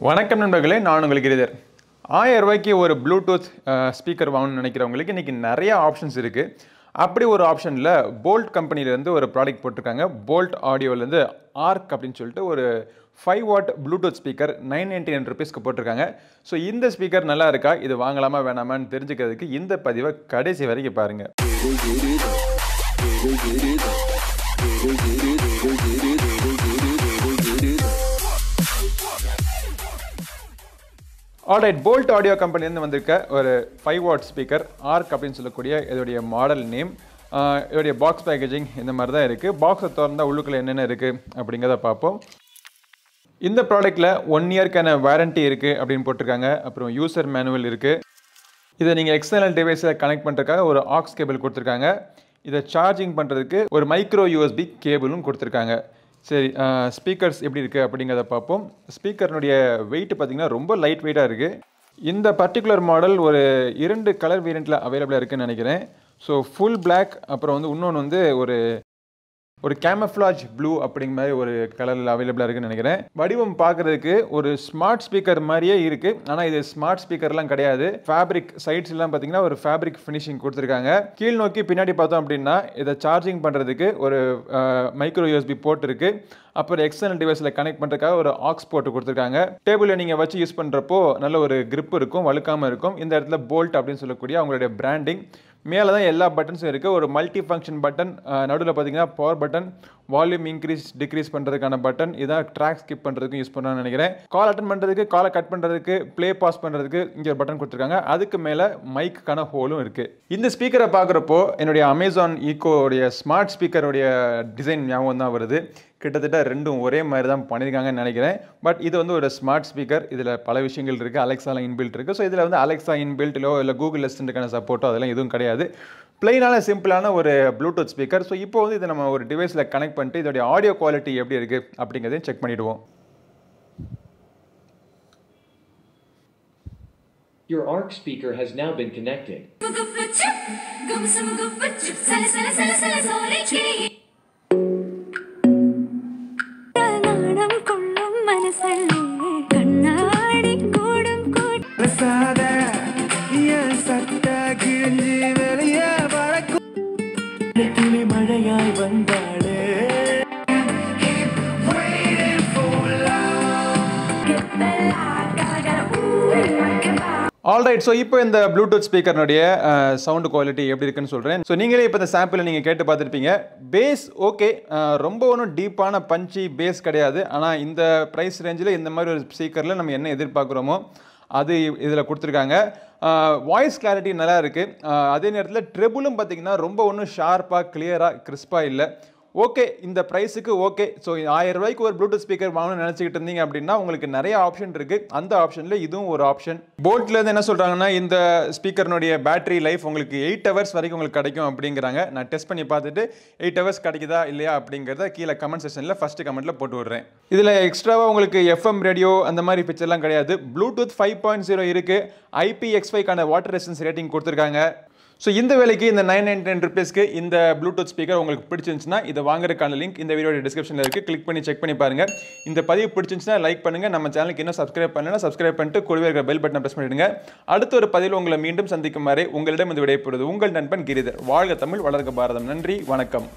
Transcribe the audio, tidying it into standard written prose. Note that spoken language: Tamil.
வணக்கம் நண்பர்களே, நான் உங்கள் கிரிதர். 1000 ரூபாய்க்கு ஒரு ப்ளூடூத் ஸ்பீக்கர் வாங்கணும்னு நினைக்கிறவங்களுக்கு இன்றைக்கி நிறைய ஆப்ஷன்ஸ் இருக்குது. அப்படி ஒரு ஆப்ஷனில் போல்ட் கம்பெனிலேருந்து ஒரு ப்ராடக்ட் போட்டிருக்காங்க. போல்ட் ஆடியோலேருந்து ஆர்க் அப்படின்னு சொல்லிட்டு ஒரு 5 வாட் ப்ளூடூத் ஸ்பீக்கர் 999 ருபீஸ்க்கு போட்டிருக்காங்க. ஸோ இந்த ஸ்பீக்கர் நல்லா இருக்கா, இது வாங்கலாமா வேணாமான்னு தெரிஞ்சுக்கிறதுக்கு இந்த பதிவை கடைசி வரைக்கும் பாருங்கள். ஆல்ரைட், போல்ட் ஆடியோ கம்பெனிலேருந்து வந்திருக்க ஒரு 5 வாட் ஸ்பீக்கர் ஆர்க் அப்படின்னு சொல்லக்கூடிய இதோடைய மாடல் நேம், இதோடைய பாக்ஸ் பேக்கேஜிங் இந்த மாதிரி தான் இருக்குது. பாக்ஸை திறந்தால் உள்ளுக்குள்ளே என்னென்ன இருக்குது அப்படிங்கிறத பார்ப்போம். இந்த ப்ராடக்ட்டில் 1 இயர்க்கான வாரண்ட்டி இருக்குது அப்படின்னு போட்டிருக்காங்க. அப்புறம் யூசர் மேனுவல் இருக்குது. இதை நீங்கள் எக்ஸ்டர்னல் டிவைஸில் கனெக்ட் பண்ணுறதுக்காக ஒரு ஆக்ஸ் கேபிள் கொடுத்துருக்காங்க. இதை சார்ஜிங் பண்ணுறதுக்கு ஒரு மைக்ரோ யூஎஸ்பி கேபிளும் கொடுத்துருக்காங்க. சரி, ஸ்பீக்கர்ஸ் எப்படி இருக்குது அப்படிங்கிறத பார்ப்போம். ஸ்பீக்கர்னுடைய வெயிட் பார்த்திங்கன்னா ரொம்ப லைட் வெயிட்டாக இருக்குது. இந்த பர்டிகுலர் மாடல் ஒரு 2 கலர் வேரியண்ட்டில் அவைலபிளாக இருக்குதுன்னு நினைக்கிறேன். ஸோ ஃபுல் பிளாக், அப்புறம் இன்னொன்று ஒரு கேமஃப்ளாஜ் ப்ளூ அப்படிங்கிற மாதிரி ஒரு கலரில் அவைலபிளாக இருக்குன்னு நினைக்கிறேன். வடிவம் பார்க்குறதுக்கு ஒரு ஸ்மார்ட் ஸ்பீக்கர் மாதிரியே இருக்குது. ஆனால் இது ஸ்மார்ட் ஸ்பீக்கர்லாம் கிடையாது. ஃபேப்ரிக் சைட்ஸ்லாம் பார்த்தீங்கன்னா ஒரு ஃபேப்ரிக் ஃபினிஷிங் கொடுத்துருக்காங்க. கீழ் நோக்கி பின்னாடி பார்த்தோம் அப்படின்னா இதை சார்ஜிங் பண்ணுறதுக்கு ஒரு மைக்ரோ யூஎஸ்பி போர்ட் இருக்குது. அப்புறம் எக்ஸ்டர்னல் டிவைஸில் கனெக்ட் பண்ணுறதுக்காக ஒரு ஆக்ஸ் போர்ட் கொடுத்துருக்காங்க. டேபிளில் நீங்கள் வச்சு யூஸ் பண்ணுறப்போ நல்ல ஒரு grip இருக்கும், வழுக்காமல் இருக்கும். இந்த இடத்துல போல்ட் அப்படின்னு சொல்லக்கூடிய அவங்களுடைய பிராண்டிங். மேலே தான் எல்லா பட்டன்ஸும் இருக்குது. ஒரு மல்டி ஃபங்க்ஷன் பட்டன், நடுவில் பார்த்தீங்கன்னா power button, volume increase degrees பண்ணுறதுக்கான பட்டன், இதான் ட்ராக் ஸ்கிப் பண்ணுறதுக்கும் யூஸ் பண்ணணும்னு நினைக்கிறேன். கால் அட்டன் பண்ணுறதுக்கு, காலை கட் பண்ணுறதுக்கு, ப்ளே பாஸ் பண்ணுறதுக்கு இங்கே ஒரு பட்டன் கொடுத்துருக்காங்க. அதுக்கு மேலே மைக்கான ஹோலும் இருக்குது. இந்த ஸ்பீக்கரை பார்க்குறப்போ என்னுடைய அமேசான் ஈக்கோடைய ஸ்மார்ட் ஸ்பீக்கருடைய டிசைன் ஞாபகம் தான் வருது. கிட்டத்தட்ட ரெண்டும் ஒரே மாதிரி தான் பண்ணியிருக்காங்கன்னு நினைக்கிறேன். பட் இது ஒரு ஸ்மார்ட் ஸ்பீக்கர். இதில் பல விஷயங்கள் இருக்குது. அலெக்ஸாலாம் இன்பில்ட் இருக்குது. ஸோ இதில் அலெக்ஸா இன்பில்ட்டிலோ இல்லை கூகுள் அசிஸ்டன்ட்டுக்கான சப்போர்ட்டோ அதெல்லாம் எதுவும் கிடையாது. பிளைனான சிம்பிளான ஒரு ப்ளூடூத் ஸ்பீக்கர். ஸோ இப்போ இதை நம்ம ஒரு டிவைஸில் கனெக்ட் பண்ணிட்டு இதோடைய ஆடியோ குவாலிட்டி எப்படி இருக்குது அப்படிங்கிறதையும் செக் பண்ணிவிடுவோம். Your ARC speaker has now been connected. Alright, so இப்போ இந்த ப்ளூடூத் ஸ்பீக்கர்னுடைய சவுண்டு குவாலிட்டி எப்படி இருக்குன்னு சொல்கிறேன். ஸோ நீங்களே இப்போ இந்த சாம்பிளை நீங்கள் கேட்டு பார்த்துருப்பீங்க. பேஸ் ஓகே, ரொம்ப ஒன்றும் டீப்பான பஞ்சி பேஸ் கிடையாது. ஆனால் இந்த ப்ரைஸ் ரேஞ்சில் இந்த மாதிரி ஒரு ஸ்பீக்கரில் நம்ம என்ன எதிர்பார்க்குறோமோ அது இதில் கொடுத்துருக்காங்க. வாய்ஸ் கிளாரிட்டி நல்லா இருக்குது. அதே நேரத்தில் ட்ரெபுலும் பார்த்திங்கன்னா ரொம்ப ஒன்றும் ஷார்ப்பாக கிளியராக கிறிஸ்பாக இல்லை. ஓகே, இந்த ப்ரைஸுக்கு ஓகே. ஸோ 1000 ரூபாய்க்கு ஒரு ப்ளூடூத் ஸ்பீக்கர் வாங்கணும்னு நினச்சிக்கிட்டு இருந்தீங்க அப்படின்னா உங்களுக்கு நிறைய ஆப்ஷன் இருக்குது. அந்த ஆப்ஷனில் இதுவும் ஒரு ஆப்ஷன். போல்ட்லேருந்து என்ன சொல்கிறாங்கன்னா இந்த ஸ்பீக்கர்னுடைய பேட்டரி லைஃப் உங்களுக்கு 8 ஹவர்ஸ் வரைக்கும் உங்களுக்கு கிடைக்கும் அப்படிங்கிறாங்க. நான் டெஸ்ட் பண்ணி பார்த்துட்டு 8 ஹவர்ஸ் கிடைக்குதா இல்லையா அப்படிங்கிறத கீழே கமெண்ட் செக்ஷனில் ஃபஸ்ட்டு கமெண்ட்டில் போட்டு விடுறேன். இதில் எக்ஸ்ட்ராவாக உங்களுக்கு FM ரேடியோ அந்த மாதிரி பிக்சர்லாம் கிடையாது. ப்ளூடூத் 5.0 இருக்குது. IPX5க்கான வாட்டர் ரெசிஸ்டன்ஸ் ரேட்டிங் கொடுத்துருக்காங்க. ஸோ இந்த வேலைக்கு இந்த 999 ருபீஸ்க்கு இந்த ப்ளூடூத் ஸ்பீக்கர் உங்களுக்கு பிடிச்சிருந்துச்சுன்னா இதை வாங்குறதுக்கான லிங்க் இந்த வீடியோட டிஸ்கிரிப்ஷனில் இருக்குது. கிளிக் பண்ணி செக் பண்ணி பாருங்கள். இந்த பதிவு பிடிச்சிருந்துச்சுன்னா லைக் பண்ணுங்கள். நம்ம சேனலுக்கு இன்னும் சப்ஸ்கிரைப் பண்ணலைன்னா சப்ஸ்கிரைப் பண்ணிட்டு கூடவே இருக்கிற பெல் பட்டனை ப்ரெஸ் பண்ணிவிடுங்க. அடுத்த ஒரு பதிவில் உங்களை மீண்டும் சந்திக்கும் வரை உங்களிடம் இந்த விடைபெறுவது உங்கள் நண்பன் கிரிதர். வாழ்க தமிழ், வளர்க பாரதம். நன்றி, வணக்கம்.